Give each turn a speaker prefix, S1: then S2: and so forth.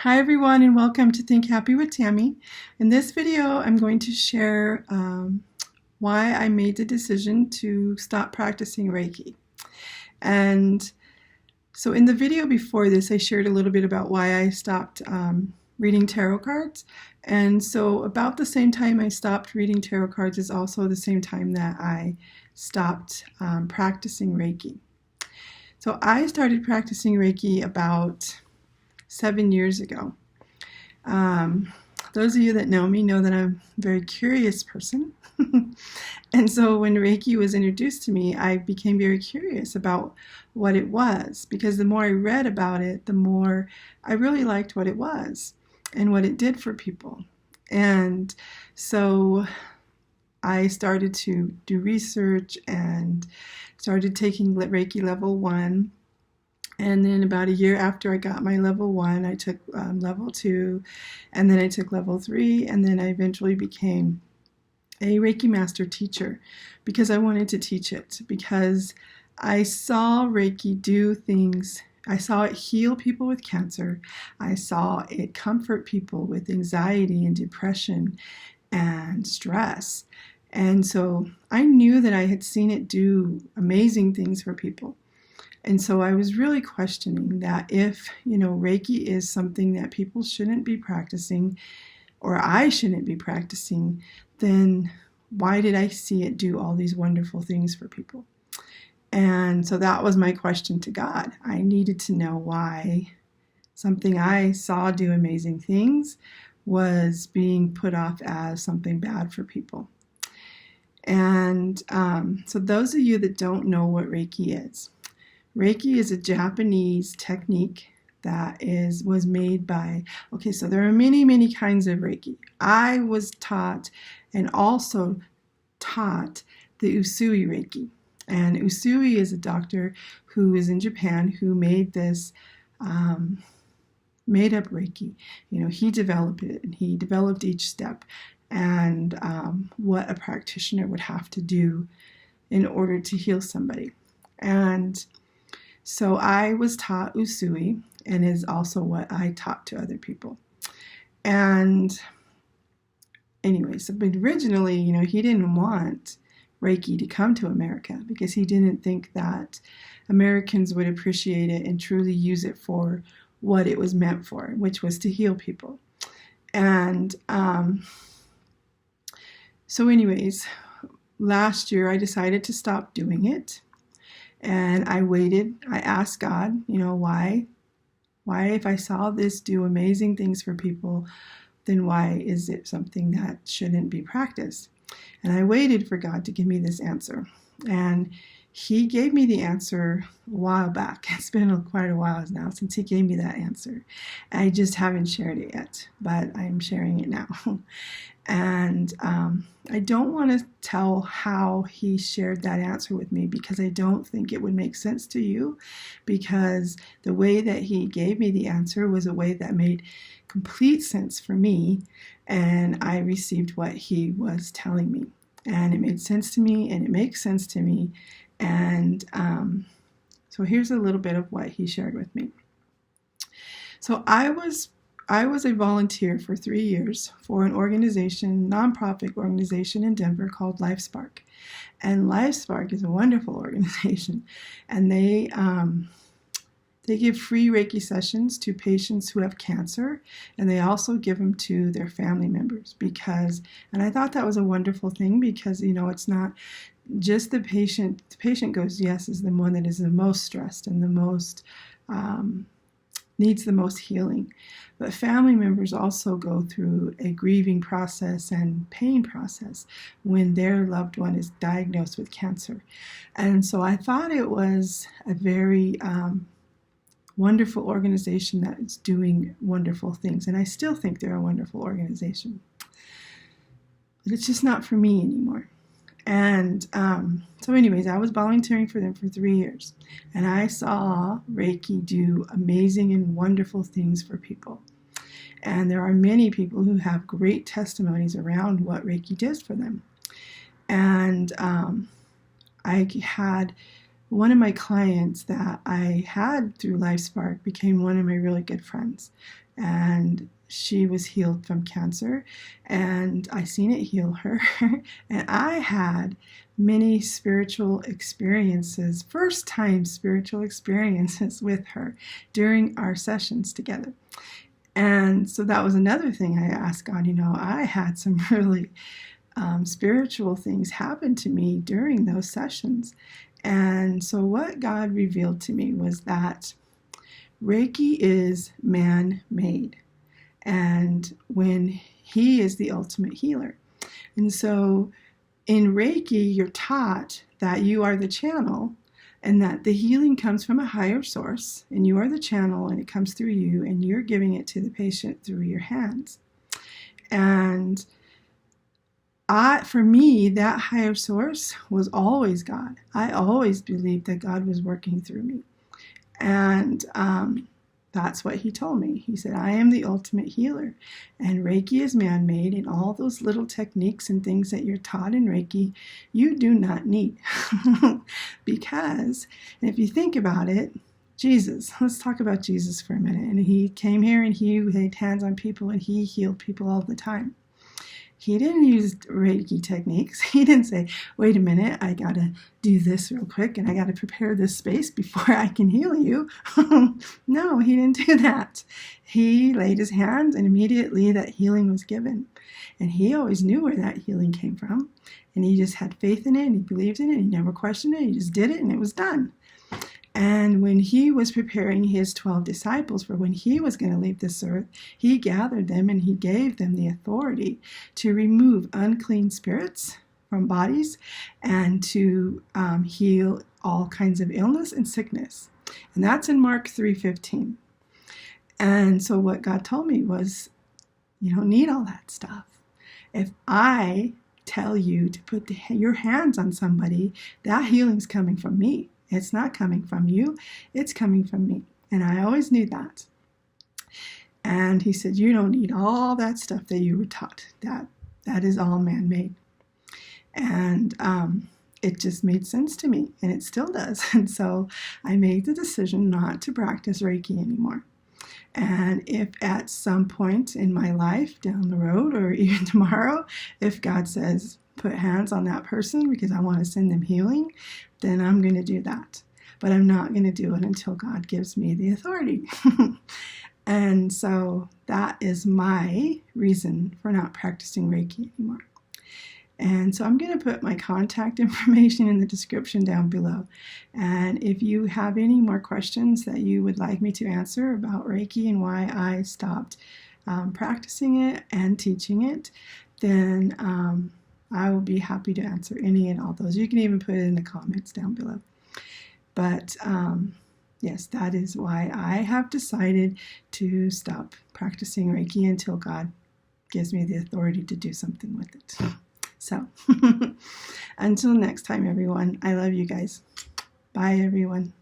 S1: Hi everyone, and welcome to Think Happy with Tammy. In this video I'm going to share why I made the decision to stop practicing Reiki. And so in the video before this I shared a little bit about why I stopped reading tarot cards. And so about the same time I stopped reading tarot cards is also the same time that I stopped practicing Reiki. So I started practicing Reiki about 7 years ago. Those of you that know me know that I'm a very curious person. And so when Reiki was introduced to me, I became very curious about what it was, because the more I read about it, the more I really liked what it was and what it did for people. And so I started to do research and started taking Reiki level 1. And then about a year after I got my level 1, I took level 2, and then I took level 3, and then I eventually became a Reiki master teacher because I wanted to teach it, because I saw Reiki do things. I saw it heal people with cancer. I saw it comfort people with anxiety and depression and stress. And so I knew that I had seen it do amazing things for people. And so I was really questioning that if, Reiki is something that people shouldn't be practicing, or I shouldn't be practicing, then why did I see it do all these wonderful things for people? And so that was my question to God. I needed to know why something I saw do amazing things was being put off as something bad for people. And so those of you that don't know what Reiki is, Reiki is a Japanese technique that was made by, so there are many kinds of Reiki. I was taught and also taught the Usui Reiki. And Usui is a doctor who is in Japan who made this made up Reiki. He developed it, and he developed each step and what a practitioner would have to do in order to heal somebody. And so I was taught Usui, and is also what I taught to other people. And anyways, but originally, he didn't want Reiki to come to America because he didn't think that Americans would appreciate it and truly use it for what it was meant for, which was to heal people. And so anyways, last year I decided to stop doing it. And I waited. I asked God, why if I saw this do amazing things for people, then why is it something that shouldn't be practiced? And I waited for God to give me this answer. And he gave me the answer a while back. It's been quite a while now since he gave me that answer. I just haven't shared it yet, but I'm sharing it now. And I don't want to tell how he shared that answer with me, because I don't think it would make sense to you, because the way that he gave me the answer was a way that made complete sense for me, and I received what he was telling me. And it made sense to me, and it makes sense to me. And so here's a little bit of what he shared with me. So I was a volunteer for 3 years for an nonprofit organization in Denver called LifeSpark. And LifeSpark is a wonderful organization. And they give free Reiki sessions to patients who have cancer, and they also give them to their family members, and I thought that was a wonderful thing, because, it's not just the patient. The patient goes, yes, is the one that is the most stressed and the most needs the most healing. But family members also go through a grieving process and pain process when their loved one is diagnosed with cancer. And so I thought it was a very wonderful organization that is doing wonderful things. And I still think they're a wonderful organization. But it's just not for me anymore. And so anyways, I was volunteering for them for 3 years. And I saw Reiki do amazing and wonderful things for people. And there are many people who have great testimonies around what Reiki does for them. And I had one of my clients that I had through LifeSpark became one of my really good friends. and she was healed from cancer, and I seen it heal her. And I had many spiritual experiences, first time spiritual experiences with her during our sessions together. And so that was another thing I asked God. I had some really spiritual things happen to me during those sessions. And so what God revealed to me was that Reiki is man-made, and when He is the ultimate healer. And so in Reiki, you're taught that you are the channel, and that the healing comes from a higher source, and you are the channel, and it comes through you, and you're giving it to the patient through your hands. And for me, that higher source was always God. I always believed that God was working through me. And that's what He told me. He said, I am the ultimate healer, and Reiki is man-made, and all those little techniques and things that you're taught in Reiki, you do not need. Because, and if you think about it, Jesus, let's talk about Jesus for a minute. And He came here and He laid hands on people and He healed people all the time. He didn't use Reiki techniques. He didn't say, wait a minute, I got to do this real quick and I got to prepare this space before I can heal you. No, He didn't do that. He laid His hands and immediately that healing was given. And He always knew where that healing came from. And He just had faith in it and He believed in it. He never questioned it. He just did it and it was done. And when He was preparing His 12 disciples for when He was going to leave this earth, He gathered them and He gave them the authority to remove unclean spirits from bodies and to heal all kinds of illness and sickness. And that's in Mark 3:15. And so what God told me was, you don't need all that stuff. If I tell you to put your hands on somebody, that healing's coming from me. It's not coming from you. It's coming from me. And I always knew that. And He said, you don't need all that stuff that you were taught. That is all man-made. And it just made sense to me. And it still does. And so I made the decision not to practice Reiki anymore. And if at some point in my life down the road or even tomorrow, if God says, put hands on that person because I want to send them healing, then I'm going to do that. But I'm not going to do it until God gives me the authority. And so that is my reason for not practicing Reiki anymore. And so I'm going to put my contact information in the description down below. And if you have any more questions that you would like me to answer about Reiki and why I stopped practicing it and teaching it, then I will be happy to answer any and all those. You can even put it in the comments down below. But yes, that is why I have decided to stop practicing Reiki until God gives me the authority to do something with it. So until next time, everyone, I love you guys. Bye, everyone.